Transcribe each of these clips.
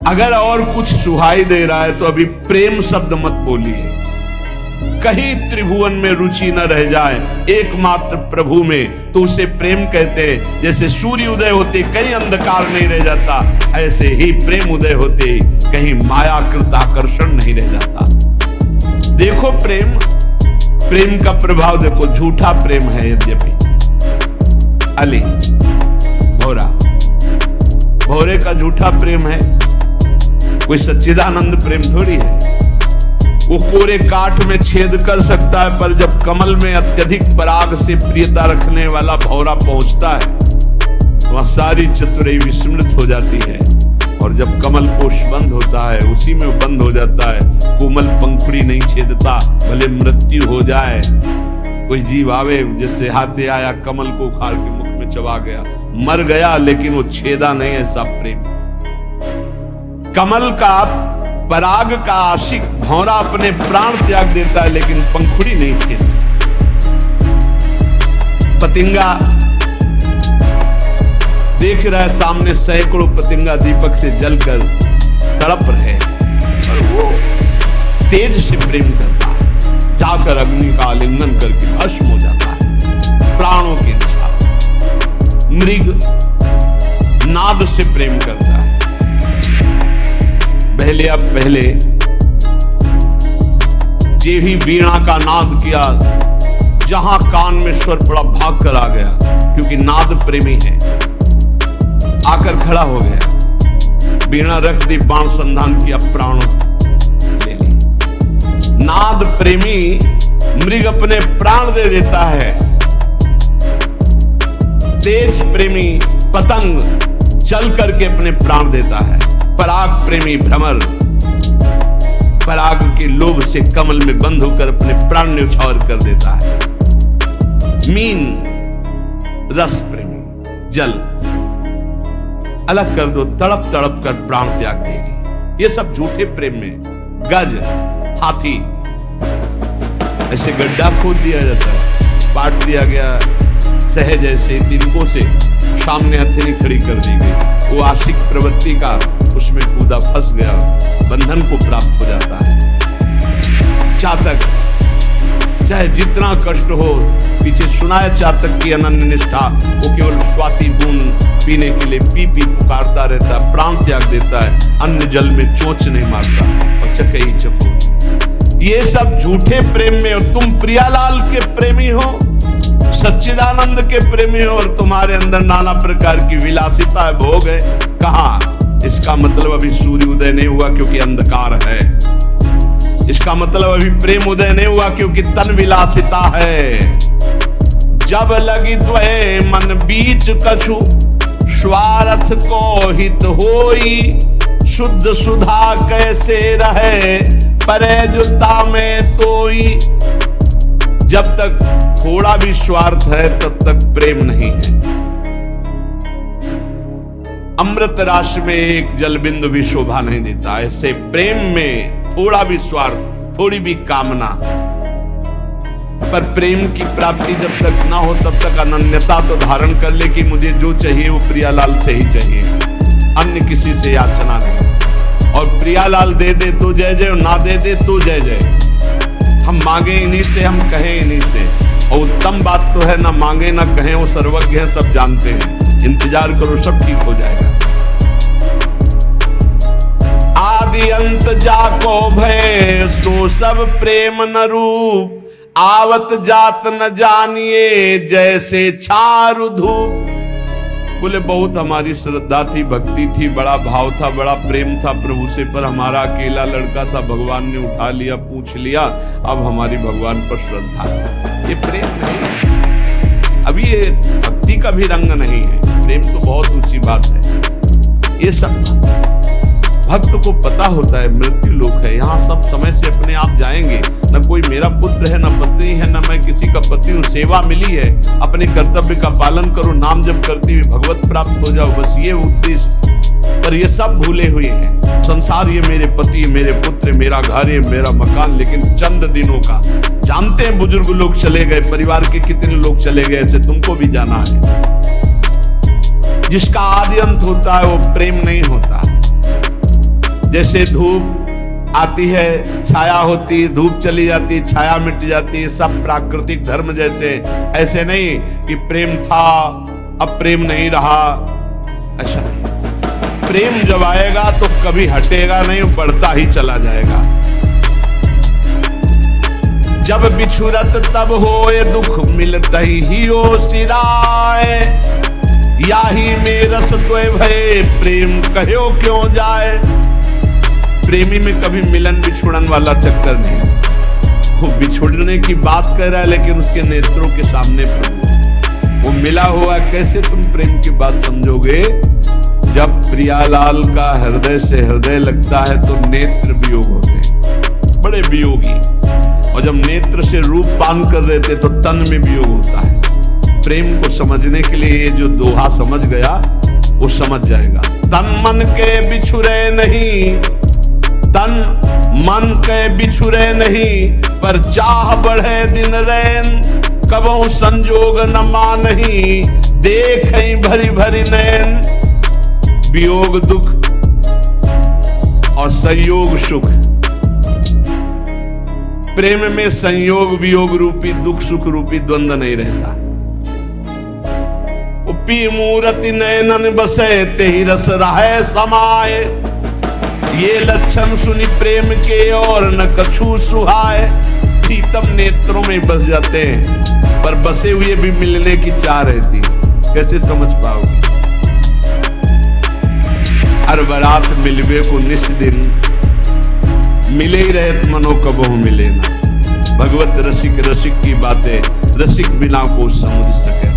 अगर और कुछ सुहाई दे रहा है तो अभी प्रेम शब्द मत बोलिए। कहीं त्रिभुवन में रुचि न रह जाए एकमात्र प्रभु में तो उसे प्रेम कहते हैं। जैसे सूर्य उदय होते कहीं अंधकार नहीं रह जाता, ऐसे ही प्रेम उदय होते कहीं मायाकृत आकर्षण नहीं रह जाता। देखो प्रेम का प्रभाव देखो, झूठा प्रेम है यद्यपि। अली भौरे का झूठा प्रेम है, कोई सच्चिदानंद प्रेम थोड़ी है। वो कोरे काठ में छेद कर सकता है, पर जब कमल में अत्यधिक पराग से प्रियता रखने वाला भौरा पहुंचता है वह सारी चतुराई विस्मृत हो जाती है। और जब कमल कोश बंद होता है उसी में बंद हो जाता है। कोमल पंखुड़ी नहीं छेदता, भले मृत्यु हो जाए। कोई जीव आवे जिससे हाथे आया, कमल को उखाड़ के मुख में चबा गया, मर गया लेकिन वो छेदा नहीं। ऐसा प्रेम कमल का पराग का आशिक भौरा अपने प्राण त्याग देता है लेकिन पंखुड़ी नहीं छेदता। पतिंगा देख रहा है सामने सैकड़ों पतिंगा दीपक से जलकर तड़प रहे हैं और वो तेज से प्रेम करता है, जाकर अग्नि का आलिंगन करके भस्म हो जाता है। प्राणों के निछावर मृग नाद से प्रेम करता है। पहले जे ही वीणा का नाद किया, जहां कान में स्वर पड़ा भाग कर आ गया, क्योंकि नाद प्रेमी है। आकर खड़ा हो गया, वीणा रख दी, बाण संधान किया, प्राण ले ली। नाद प्रेमी मृग अपने प्राण दे देता है। तेज प्रेमी पतंग जल करके अपने प्राण देता है। पराग प्रेमी भ्रमर पराग के लोभ से कमल में बंद होकर अपने प्राण न्यौछावर कर देता है। मीन रस प्रेमी जल अलग कर दो, तड़प तड़प कर प्राण त्याग देगी। ये सब झूठे प्रेम में। गज हाथी ऐसे गड्ढा खोद दिया जाता है, पाट दिया गया, सहज ऐसे तिनकों से सामने हथेली खड़ी कर दी गई। वो आशिक प्रवृत्ति का उसमें कूदा, फंस गया, बंधन को प्राप्त हो जाता है। चातक चाहे जितना कष्ट हो, पीछे सुना है चातक की अनन्य निष्ठा, वो केवल स्वाति बूंद पीने के लिए पी पुकारता रहता है, प्राण त्याग देता है, अन्य जल में चोंच नहीं मारता और चकई चको। ये सब झूठे प्रेम में। और तुम प्रियालाल के प्रेमी हो, सच्चिदानंद के प्रेमी हो, और तुम्हारे अंदर नाना प्रकार की विलासिता है, भोग है। कहां? इसका मतलब अभी सूर्य उदय नहीं हुआ क्योंकि अंधकार है। इसका मतलब अभी प्रेम उदय नहीं हुआ क्योंकि तन विलासिता है। जब लगी त्वये मन बीच कछु, स्वार्थ को हित होई, शुद्ध सुधा कैसे रहे, परे जुता में तोई। जब तक थोड़ा भी स्वार्थ है तब तक प्रेम नहीं है। अमृत राशि में एक जल बिंदु भी शोभा नहीं देता। ऐसे प्रेम में थोड़ा भी स्वार्थ, थोड़ी भी कामना, पर प्रेम की प्राप्ति जब तक ना हो तब तक अनन्यता तो धारण कर ले कि मुझे जो चाहिए वो प्रियालाल से ही चाहिए, अन्य किसी से याचना नहीं। और प्रियालाल दे दे तो जय जय, ना दे दे तो जय जय। हम मांगे इन्हीं से, हम कहें इन्हीं से। और उत्तम बात तो है ना मांगे ना कहें, वो सर्वज्ञ है, सब जानते हैं। इंतजार करो, सब ठीक हो जाएगा। आदि अंत जाको भय, सो सब प्रेम न रूप, आवत जात न जानिए, जैसे छारु धूप। बोले बहुत हमारी श्रद्धा थी, भक्ति थी, बड़ा भाव था, बड़ा प्रेम था प्रभु से, पर हमारा अकेला लड़का था, भगवान ने उठा लिया, पूछ लिया, अब हमारी भगवान पर श्रद्धा। ये प्रेम नहीं, अभी ये भक्ति का भी रंग नहीं है। प्रेम तो बहुत ऊंची बात है। ये सब भक्त को पता होता है मृत्यु लोक है, यहाँ सब समय से अपने आप जाएंगे। न कोई मेरा पुत्र है, न पत्नी है, न मैं किसी का पति हूँ। सेवा मिली है, अपने कर्तव्य का पालन करो, नाम जप करते हुए भगवत प्राप्त हो जाओ, बस ये उद्देश्य। पर ये सब भूले हुए हैं। संसार ये मेरे पति, मेरे पुत्र, मेरा घर, ये मेरा मकान, लेकिन चंद दिनों का। जानते हैं बुजुर्ग लोग चले गए, परिवार के कितने लोग चले गए, ऐसे तुमको भी जाना है। जिसका आदि अंत होता है वो प्रेम नहीं होता। जैसे धूप आती है, छाया होती, धूप चली जाती, छाया मिट जाती, सब प्राकृतिक धर्म जैसे। ऐसे नहीं कि प्रेम था अब प्रेम नहीं रहा, ऐसा नहीं। प्रेम जब आएगा तो कभी हटेगा नहीं, बढ़ता ही चला जाएगा। जब बिछुरत तब होए दुख मिलत ही हो सिराए, याही में रस तोय भय प्रेम कहो क्यों जाए। प्रेमी में कभी मिलन बिछुड़न वाला चक्कर नहीं। वो बिछुड़ने की बात कर रहा है लेकिन उसके नेत्रों के सामने प्रभु वो मिला हुआ। कैसे तुम प्रेम की बात समझोगे? जब प्रियालाल का हृदय से हृदय लगता है तो नेत्र वियोग होते हैं, बड़े वियोगी। और जब नेत्र से रूप पान कर रहे थे तो तन में वियोग होता है। प्रेम को समझने के लिए ये जो दोहा समझ गया वो समझ जाएगा। तन मन के बिछुरे नहीं, तन मन के बिछुरे नहीं, पर चाह बढ़े दिन रैन, कबहू संजोग न मानही, देखें भरी भरी नैन। वियोग दुख और संयोग सुख। प्रेम में संयोग वियोग रूपी दुख सुख रूपी द्वंद्व नहीं रहता। पी मूरति नयनन बसे तेहि रस रहे समाये, ये लक्षण सुनी प्रेम के और न कछु सुहाए। प्रीतम नेत्रों में बस जाते हैं पर बसे हुए भी मिलने की चाह रहती। कैसे समझ पाओगे? हर बरात मिलवे को निस दिन, मिले ही रहत मनो कबहू मिले ना। भगवत रसिक रसिक की बातें रसिक बिना को समझ सके।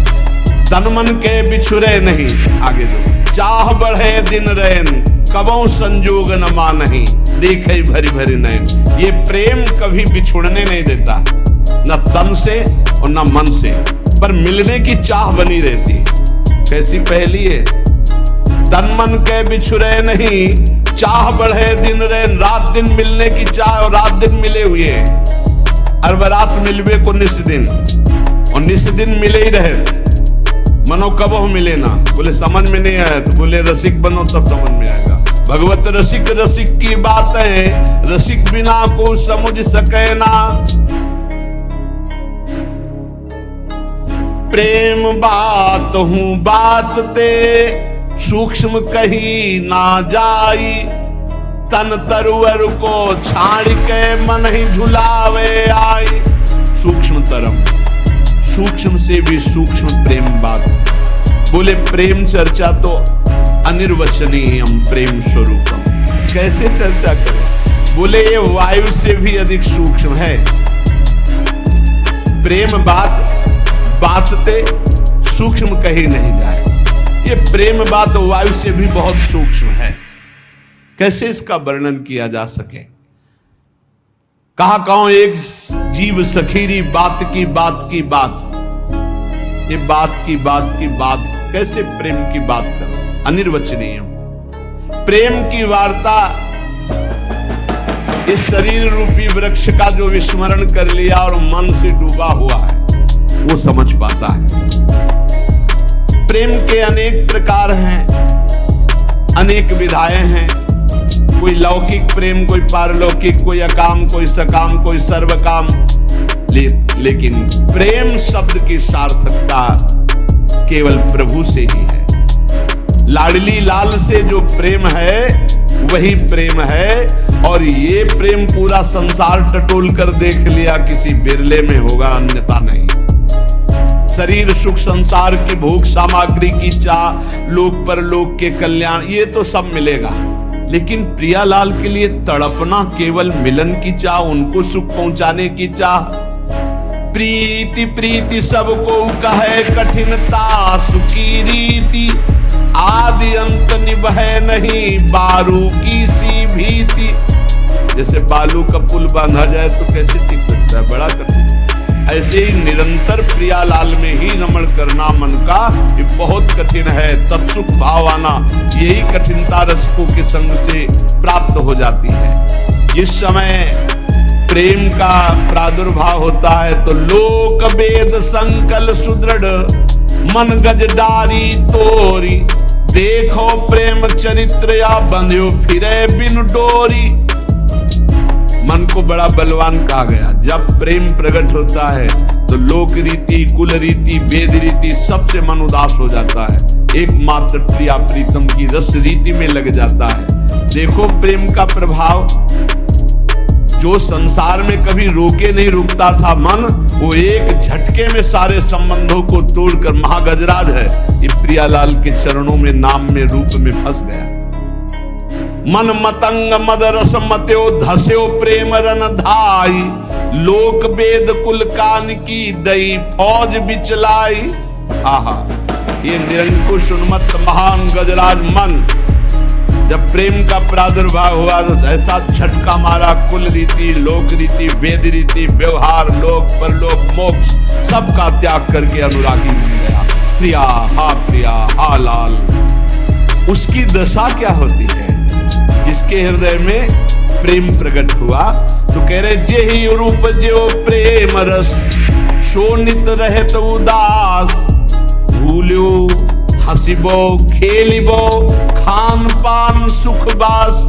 तन मन के बिछुरे नहीं, आगे जो चाह बढ़े दिन रैन, कबहू संजोग न मानही, देखे भरी भरी नैन। ये प्रेम कभी बिछुड़ने नहीं देता, न तन से और न मन से, पर मिलने की चाह बनी रहती। कैसी पहेली है? तन मन के बिछुरे नहीं, चाह बढ़े दिन रैन। रात दिन मिलने की चाह और रात दिन मिले हुए। हर रात मिलवे को निस दिन और निस दिन मिले ही रहे, मनो कबहू मिले ना। बोले समझ में नहीं आया तो बोले रसिक बनो तब समझ में आएगा। भगवत रसिक रसिक की बात है, रसिक बिना को समझ सके ना। प्रेम बात हूँ बात ते, सूक्ष्म कही ना जाई, तन तरुअर को छाड़ के मन ही झुलावे आई। सूक्ष्म तरम, सूक्ष्म से भी सूक्ष्म प्रेम बात। बोले प्रेम चर्चा तो अनिर्वचनीयम प्रेम स्वरूपम। कैसे चर्चा करें? बोले ये वायु से भी अधिक सूक्ष्म है। प्रेम बात बातते सूक्ष्म कही नहीं जाए। ये प्रेम बात वायु से भी बहुत सूक्ष्म है। कैसे इसका वर्णन किया जा सके? कहा कहूं एक जीव सखीरी बात की बात की बात। ये बात की बात की बात कैसे प्रेम की बात करो? अनिर्वचनीय प्रेम की वार्ता इस शरीर रूपी वृक्ष का जो विस्मरण कर लिया और मन से डूबा हुआ है वो समझ पाता है। प्रेम के अनेक प्रकार हैं, अनेक विधाएं हैं। कोई लौकिक प्रेम, कोई पारलौकिक, कोई अकाम, कोई सकाम, कोई सर्वकाम। लेकिन प्रेम शब्द की सार्थकता केवल प्रभु से ही है। लाडली लाल से जो प्रेम है वही प्रेम है। और ये प्रेम पूरा संसार टटोल कर देख लिया, किसी बिरले में होगा, अन्यथा नहीं। शरीर सुख, संसार की भोग सामग्री की चाह, लोक परलोक के कल्याण, ये तो सब मिलेगा। लेकिन प्रियालाल के लिए तड़पना केवल मिलन की चाह, उनको सुख पहुंचाने की चाह। प्रीति प्रीति सबको कहे कठिनता सुखी रीति, आदि अंत निभे नहीं बारू की सी भीति। जैसे बालू का पुल बांधा जाए तो कैसे टिक सकता है? बड़ा कठिन। ऐसे ही निरंतर प्रियालाल में ही रमण करना मन का ये बहुत कठिन है। तत्सुख भाव आना, यही कठिनता रसिकों के संग से प्राप्त हो जाती है। जिस समय प्रेम का प्रादुर्भाव होता है तो लोक वेद संकल सुदृढ़, मन गज डारी तोरी, देखो प्रेम चरित्र या बंध्यो फिरे बिन डोरी। मन को बड़ा बलवान कहा गया। जब प्रेम प्रकट होता है तो लोक रीति, कुल रीति, वेद रीति सबसे मन उदास हो जाता है। एकमात्र प्रिया प्रीतम की रस रीति में लग जाता है। देखो प्रेम का प्रभाव, जो संसार में कभी रोके नहीं रुकता था मन, वो एक झटके में सारे संबंधों को तोड़कर महागजराज है ये प्रियालाल के चरणों में, नाम में, रूप में फंस गया। मन मतंग मद रस मत्यो धस्यो प्रेम रन धाई। लोक वेद कुल कान की दई फौज बिचलाई। आहा, ये निरंकुश उन्मत्त महान गजराज मन जब प्रेम का प्रादुर्भाव हुआ तो ऐसा झटका मारा। कुल रीति, लोक रीति, वेद रीति, व्यवहार, लोक परलोक, मोक्ष सबका त्याग करके अनुरागी बन गया। प्रिया हा लाल। उसकी दशा क्या होती है जिसके हृदय में प्रेम प्रकट हुआ? तो कह रहे जेहि रूप जो प्रेम रस, शोनित रहे तो उदास। भूल्यो हंसिबो खेलिबो खान पान सुख बास।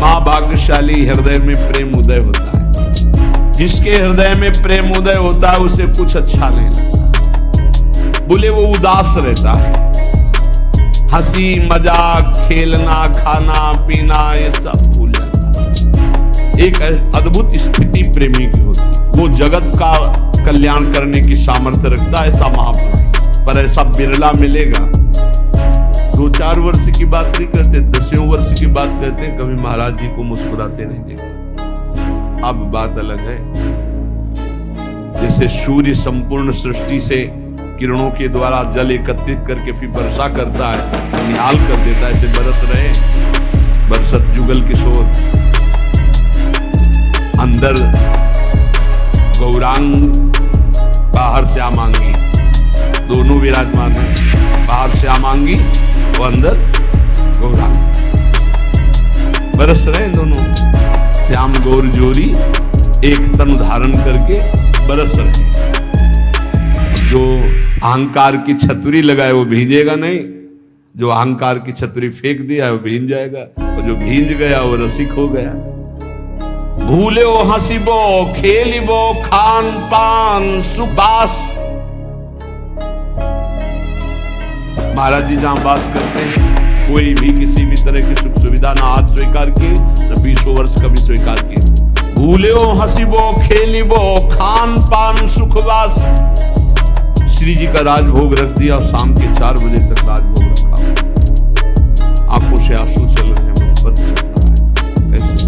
मां भाग्यशाली हृदय में प्रेम उदय होता है। जिसके हृदय में प्रेम उदय होता है उसे कुछ अच्छा नहीं लगता। बोले वो उदास रहता है। हंसी मजाक, खेलना, खाना पीना ये सब भूल जाता है। एक अद्भुत स्थिति प्रेमी की होती है। वो जगत का कल्याण करने की सामर्थ्य रखता है, ऐसा महापुरुष, पर ऐसा बिरला मिलेगा। 2-4 वर्ष की बात नहीं करते, 10 वर्ष की बात करते हैं। कभी महाराज जी को मुस्कुराते नहीं देखा। अब बात अलग है। जैसे सूर्य संपूर्ण सृष्टि से किरणों के द्वारा जल एकत्रित करके फिर वर्षा करता है, निहाल कर देता है, ऐसे बरस रहे बरसत जुगल किशोर। अंदर गौरांग, बाहर श्यामांगी, दोनों विराजमान हैं। बाहर श्यामांगी और अंदर गौरांग, बरस रहे दोनों श्याम गौर जोरी एक तन धारण करके बरस रहे। जो अहंकार की छतरी लगाए वो भींजेगा नहीं, जो अहंकार की छतरी फेंक दिया वो भींज जाएगा, और जो भींज गया वो रसिक हो गया। भूल्यो हंसिबो खेलिबो खान पान सुख बास। महाराज जी जहां बास करते हैं कोई भी किसी भी तरह की सुख सुविधा ना आज स्वीकार की, न 20 वर्ष कभी स्वीकार की। भूल्यो हंसिबो खेलिबो खान पान सुखवास। श्री जी का राजभोग रख दिया और शाम के 4 बजे तक राजभोग रखा। आंखों से आंसू चल रहे हैं, पद चलता है कैसे?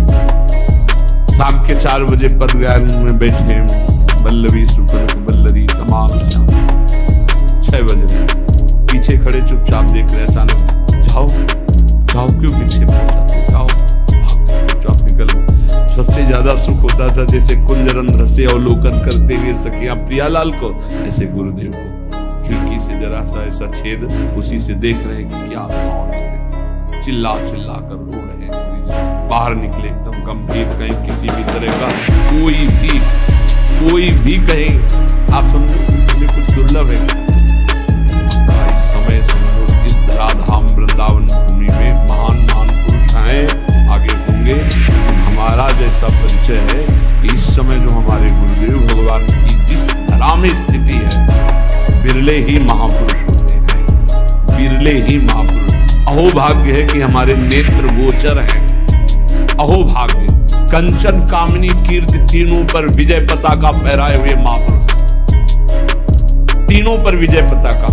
शाम के 4 बजे पद गायन में बैठे बल्लवी सुकनक बल्लरी तमाल श्याम। 6 बजे पीछे खड़े चुपचाप देख रहे। अचानक जाओ जाओ, क्यों पीछे पहुंचाते, जाओ चुपचाप निकल। सबसे ज्यादा सुख होता था जैसे कुंजरंध्र से अवलोकन करते हुए सखियां प्रियालाल को, ऐसे गुरुदेव को खिड़की से जरा सा ऐसा छेद, उसी से देख रहे हैं कि क्या भाव स्थिति। चिल्ला चिल्ला कर रो रहे हैं श्री जी। बाहर निकले एकदम गंभीर, कहीं किसी भी तरह का कोई भी कहीं आप समझो कुछ दुर्लभ है। इस समय समझो इस धराधाम वृंदावन भूमि में महान पुरुष हैं, आगे होंगे। हमारा जैसा परिचय है कि इस समय जो हमारे गुरुदेव भगवान की जिस धरा में स्थिति है, बिरले ही महापुरुष होते हैं, बिरले ही महापुरुष। अहोभाग्य है कि हमारे नेत्र गोचर हैं। अहोभाग्य। कंचन कामिनी कीर्ति तीनों पर विजय पताका फहराए हुए महापुरुष, तीनों पर विजय पताका।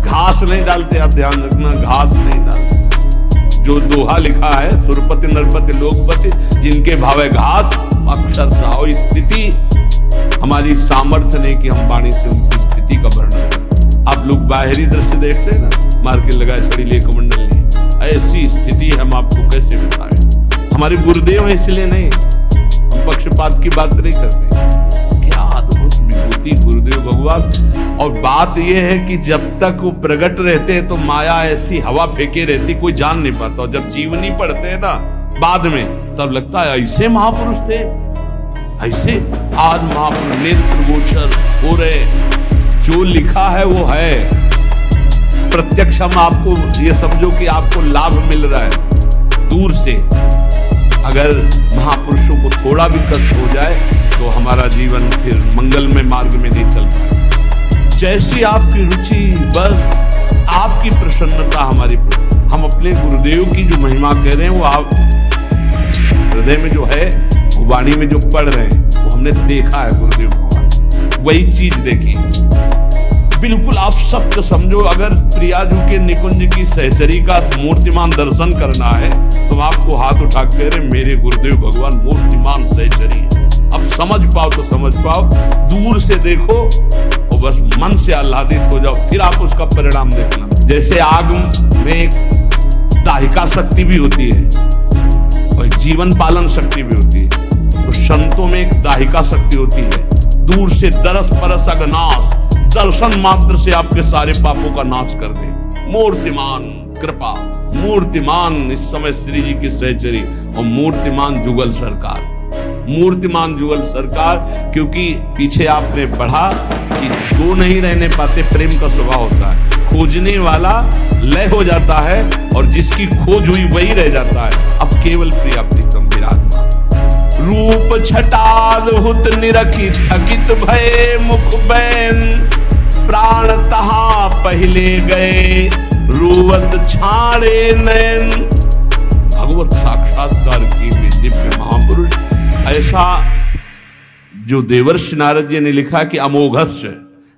घास नहीं डालते, आप ध्यान रखना, घास नहीं डालते। जो दोहा लिखा है, सुरपति नरपति लोकपति जिनके भावे घास, अक्षर साओ। स्थिति हमारी सामर्थ्य नहीं कि हम वाणी से उनकी स्थिति का वर्णन करें। आप लोग बाहरी दृश्य देखते हैं ना, मार के लगाए छड़ी लिए कमंडल लिए, ऐसी स्थिति हम आपको कैसे बताएं? हमारे गुरुदेव हैं इसलिए नहीं, हम पक्षपात की बात नहीं करते। क्या अद्भुत विभूति गुरुदेव भगवान। और बात यह है कि जब तक वो प्रकट रहते हैं तो माया ऐसी हवा फेंके रहती, कोई जान नहीं पाता। और जब जीवनी पढ़ते हैं ना बाद में, तब लगता है ऐसे महापुरुष थे, ऐसे आज महापुरुष नेत्र गोचर हो रहे। जो लिखा है वो है, प्रत्यक्ष हम आपको ये समझो कि आपको लाभ मिल रहा है दूर से। अगर महापुरुषों को थोड़ा भी कष्ट हो जाए तो हमारा जीवन फिर मंगलमय मार्ग में नहीं चल पाए। जैसी आपकी रुचि, बस आपकी प्रसन्नता हमारी। हम अपने गुरुदेव की जो महिमा कह रहे हैं वो आप हृदय में जो है, वाणी में जो पढ़ रहे हैं, वो हमने देखा है। गुरुदेव भगवान वही चीज देखी। बिल्कुल आप सत्य समझो। अगर प्रियाजू के निकुंज की सहचरी का मूर्तिमान दर्शन करना है तो आपको हाथ उठा के रहे मेरे गुरुदेव भगवान मूर्तिमान सहचरी है। अब समझ पाओ तो समझ पाओ, दूर से देखो और बस मन से आह्लादित हो जाओ, फिर आप उसका परिणाम देखना। जैसे आग में एक दाहिका शक्ति भी होती है और जीवन पालन शक्ति भी होती है, तो संतों में एक दाहिका शक्ति होती है। दूर से दरस परस अगनाश, दर्शन मात्र से आपके सारे पापों का नाश कर दे। मूर्तिमान कृपा, मूर्तिमान इस समय श्री जी की सहचरी और मूर्तिमान जुगल सरकार। मूर्तिमान जुगल सरकार, क्योंकि पीछे आपने पढ़ा कि दो नहीं रहने पाते, प्रेम का स्वभाव होता है। खोजने वाला लय हो जाता है और जिसकी खोज हुई वही रह जाता है। अब केवल प्रिया प्रीतम विराजमान। रूप छटादहुत निरखी थकित भये मुख बैन, प्राण तहा पहले गए रूवत छाड़े नैन। भगवत साक्षात्कार की दिव्य महापुरुष। ऐसा जो देवर्षि नारद जी ने लिखा कि अमोघस्य,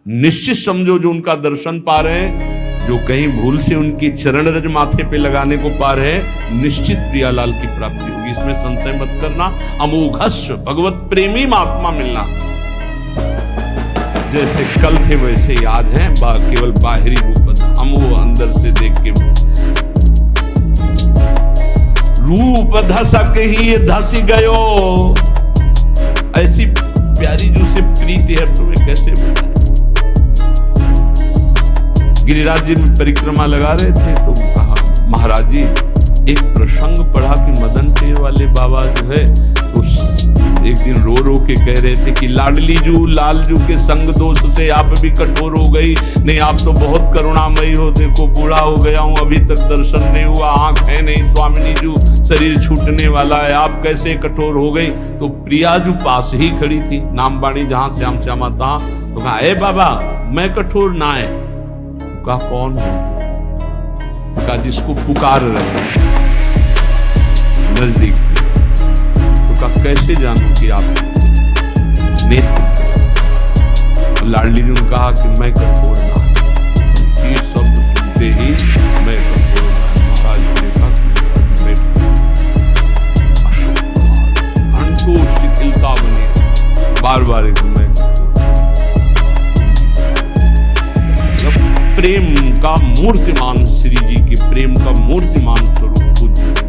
निश्चित समझो जो उनका दर्शन पा रहे हैं, जो कहीं भूल से उनकी चरण रज माथे पे लगाने को पा रहे हैं, निश्चित प्रियालाल की प्राप्ति होगी, इसमें संशय मत करना। अमोघस्य भगवत प्रेमी महात्मा मिलना। जैसे कल थे वैसे ही आज हैं, केवल बाहरी रूप हम वो अंदर से देख के। रूप धसक ही धस गयो, ऐसी प्यारी जो से प्रीति है तुम्हें कैसे बताएं। गिरिराज जी में परिक्रमा लगा रहे थे तो कहा महाराज जी एक प्रसंग पढ़ा कि मदन टेर वाले बाबा जो है तो एक दिन रो रो के कह रहे थे कि लाडली जू लालजू के संग दोष से आप भी कठोर हो गई। नहीं आप तो बहुत करुणामयी हो, देखो बूढ़ा हो गया हूँ, अभी तक दर्शन नहीं हुआ, आंख है नहीं स्वामिनी जू, शरीर छूटने वाला है, आप कैसे कठोर हो गई। तो प्रिया जू पास ही खड़ी थी, नाम बाणी जहां श्याम श्यामा तहां। तो कहा ए बाबा मैं कठोर ना है। तो कहा कौन है? कहा जिसको पुकार रहे नजदीक। कैसे जानूं कि आप नेत्र। लाडली जी ने कहा कि मैं कठोर ना। ये शब्द सुनते ही मैं कठोर ना। महाराज ने देखा घंटों शिथिलता बनी, बार बार मैं प्रेम का मूर्तिमान श्री जी के प्रेम का मूर्तिमान स्वरूप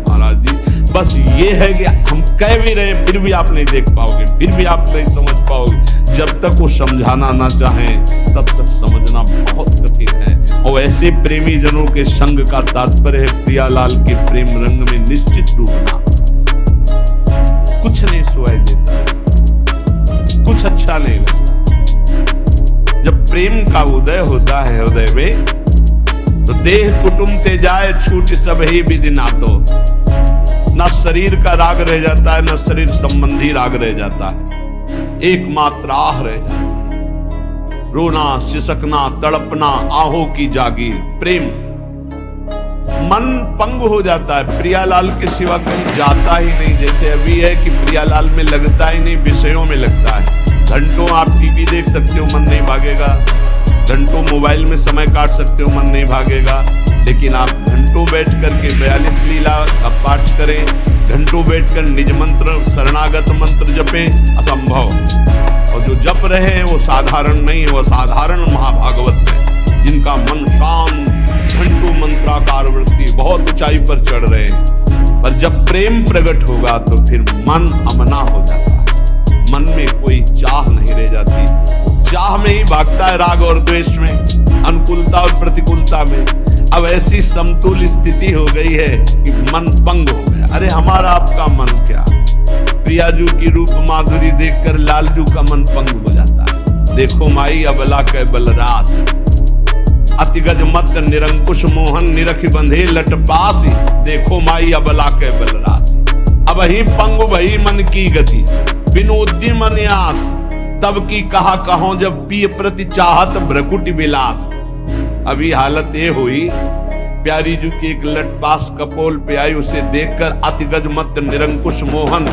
महाराज जी। बस ये है कि हम कह भी रहे फिर भी आप नहीं देख पाओगे, फिर भी आप नहीं समझ पाओगे। जब तक वो समझाना ना चाहें तब तक समझना बहुत कठिन है। और ऐसे प्रेमी जनों के संग का तात्पर्य है प्रियालाल के प्रेम रंग में निश्चित डूबना। कुछ नहीं सुनाई देता, कुछ अच्छा नहीं लगता। जब प्रेम का उदय होता है हृदय में तो देह कुटुंब ते जाए छूट सब ही विधि नातो। न शरीर का राग रह जाता है, न शरीर संबंधी राग रह जाता है, एकमात्र आह रह जाता है। रोना सिसकना तड़पना आहों की जागीर प्रेम। मन पंग हो जाता है, प्रियालाल के सिवा कहीं जाता ही नहीं। जैसे अभी है कि प्रियालाल में लगता ही नहीं, विषयों में लगता है। घंटों आप टीवी देख सकते हो, मन नहीं भागेगा। घंटों मोबाइल में समय काट सकते हो, मन नहीं भागेगा। लेकिन आप घंटों बैठ करके 42 लीला का पाठ करें, घंटों बैठकर निज मंत्र शरणागत मंत्र जपें, असंभव। और जो जप रहे हैं वो साधारण नहीं, वो साधारण महाभागवत है जिनका मन शांत, घंटों मंत्राकार वृत्ति बहुत ऊंचाई पर चढ़ रहे हैं। पर जब प्रेम प्रकट होगा तो फिर मन अमना हो जाता है, मन में कोई चाह नहीं रह जाती। चाह में ही भागता है राग और द्वेष में, अनुकूलता और प्रतिकूलता में। अब ऐसी समतुल स्थिति हो गई है कि मन पंग हो गया। अरे हमारा आपका मन क्या, प्रियाजू की रूप माधुरी देखकर लालजू का मन पंग हो जाता है। देखो माई अबला के बलरास, अतिगज मत निरंकुश मोहन निरखि बंधे लट पासी, देखो माई अबला के बलरासी। अब ही पंगु भई मन की गति, बिनु उद्यम न्यास, तब की कहा कहो जब पिय प्रति चाहत भ्रकुटि विलास। अभी हालत ये हुई, प्यारी जी की एक लटपास कपोल पे आई, उसे देखकर अतिगज मत निरंकुश मोहन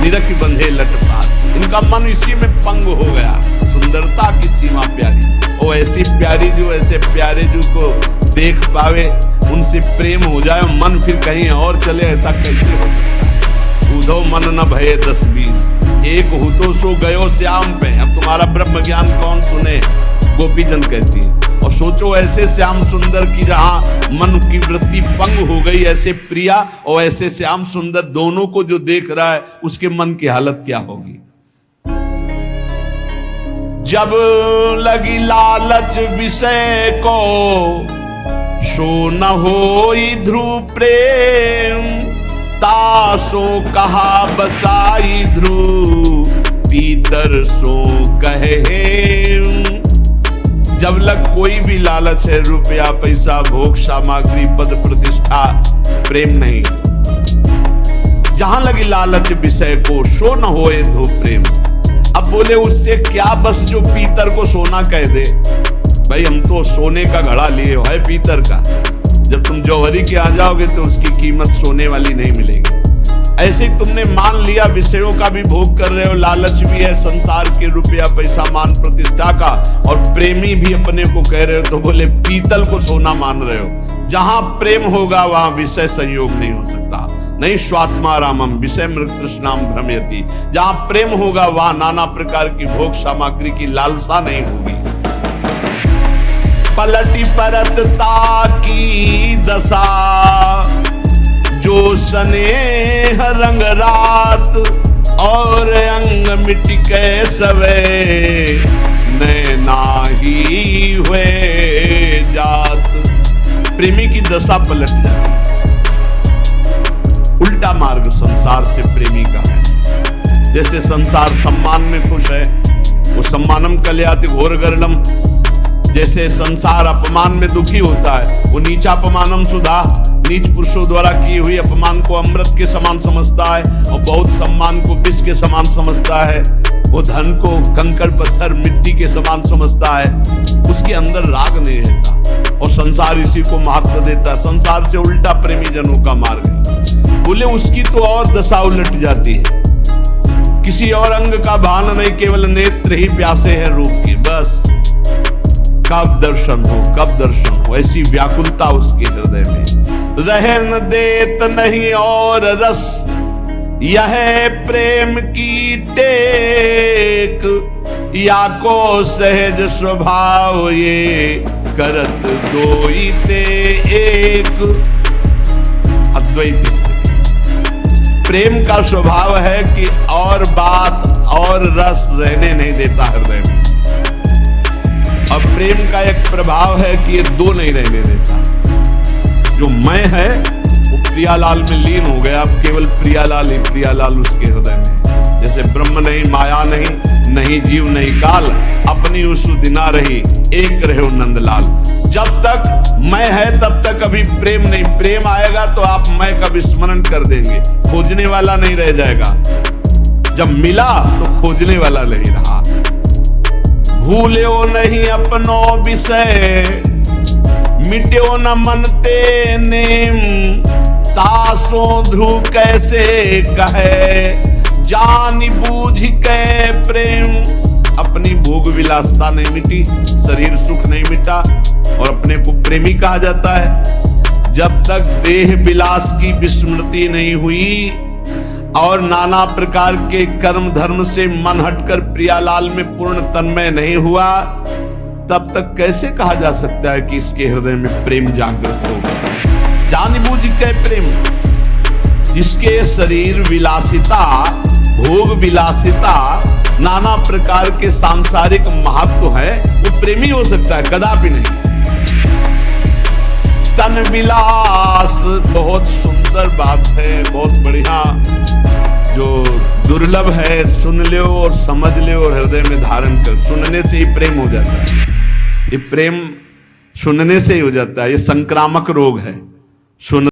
निरखि बंधे लटपास, इनका मन इसी में पंग हो गया। सुंदरता की सीमा प्यारी, और ऐसी प्यारी जो ऐसे प्यारे जो को देख पावे, उनसे प्रेम हो जाए, मन फिर कहीं और चले, ऐसा कैसे हो सकता है। उधो मन न भये 10-20, एक हो तो सो गयो श्याम पे। अब तुम्हारा ब्रह्म ज्ञान कौन सुने, गोपीजन कहती है। और सोचो ऐसे श्याम सुंदर की जहां मन की वृत्ति पंग हो गई, ऐसे प्रिया और ऐसे श्याम सुंदर दोनों को जो देख रहा है, उसके मन की हालत क्या होगी। जब लगी लालच विषय को, सो न होई ध्रुव प्रेम, तासो कहा बसाई ध्रुव, पीतर सो कहे। जब लग कोई भी लालच है, रुपया पैसा भोग सामग्री पद प्रतिष्ठा, प्रेम नहीं। जहां लगी लालच विषय को, सो न होए ध्रुव प्रेम। अब बोले उससे क्या बस जो पीतर को सोना कह दे। भाई हम तो सोने का घड़ा लिए हो, है पीतर का। जब तुम जौहरी के आ जाओगे तो उसकी कीमत सोने वाली नहीं मिलेगी। ऐसे ही तुमने मान लिया विषयों का भी भोग कर रहे हो, लालच भी है संसार के, रुपया पैसा मान प्रतिष्ठा का, और प्रेमी भी अपने को कह रहे हो, तो बोले पीतल को सोना मान रहे हो। जहां प्रेम होगा वहां विषय संयोग नहीं हो सकता। नहीं स्वात्मा रामम विषय मृग तृष्णाम भ्रमयति। जहां प्रेम होगा वहां नाना प्रकार की भोग सामग्री की लालसा नहीं होगी। पलटी परतता की दशा, जो स्नेह रंग रात, और अंग मिट के सवे, नैना ही हुए जात। प्रेमी की दशा पलट जाती, उल्टा मार्ग संसार से प्रेमी का है। जैसे संसार सम्मान में खुश है, वो सम्मानम कल्याति घोर गर्णम। जैसे संसार अपमान में दुखी होता है, वो नीचापमानम सुधा, नीच पुरुषों द्वारा की हुई अपमान को अमृत के समान समझता है, और बहुत सम्मान को विष के समान समझता है। वो धन को कंकड़ पत्थर मिट्टी के समान समझता है, उसके अंदर राग नहीं रहता, और संसार इसी को महत्व देता है। संसार से उल्टा प्रेमी जनों का मार्ग है। बोले उसकी तो और दशा उलट जाती है, किसी और अंग का भान नहीं, केवल नेत्र ही प्यासे हैं रूप की। बस कब दर्शन हो, कब दर्शन हो, ऐसी व्याकुलता उसके हृदय में। रहन देत नहीं और रस, यह प्रेम की टेक, या को सहज स्वभाव ये, करत दोई ते एक। अद्वैत प्रेम का स्वभाव है कि और बात और रस रहने नहीं देता हृदय में। और प्रेम का एक प्रभाव है कि ये दो नहीं रहने देता। जो मैं है वो प्रियालाल में लीन हो गया, अब केवल प्रियालाल ही प्रियालाल उसके हृदय में। जैसे ब्रह्म नहीं, माया नहीं, नहीं जीव नहीं काल, अपनी उस दिना रही, एक रहे नंदलाल। जब तक मैं है तब तक अभी प्रेम नहीं। प्रेम आएगा तो आप मैं का विस्मरण कर देंगे, खोजने वाला नहीं रह जाएगा। जब मिला तो खोजने वाला नहीं रहा। भूल्यो नहीं अपनो विषय, मिट्यो न मन ते नेम, तासो ध्रुव कैसे कहे, जान बूझ के प्रेम। अपनी भोग विलासता नहीं मिटी, शरीर सुख नहीं मिटा, और अपने को प्रेमी कहा जाता है। जब तक देह विलास की विस्मृति नहीं हुई और नाना प्रकार के कर्म धर्म से मन हटकर प्रियालाल में पूर्ण तन्मय नहीं हुआ, तब तक कैसे कहा जा सकता है कि इसके हृदय में प्रेम जागृत हो गया। जानबूझ के प्रेम, जिसके शरीर विलासिता, भोग विलासिता, नाना प्रकार के सांसारिक महत्व है, वो प्रेमी हो सकता है, कदापि नहीं। तन विलास बहुत सुंदर बात है, बहुत बढ़िया, जो दुर्लभ है। सुन लो और समझ लो और हृदय में धारण कर, सुनने से ही प्रेम हो जाता है। ये प्रेम सुनने से ही हो जाता है, ये संक्रामक रोग है। सुन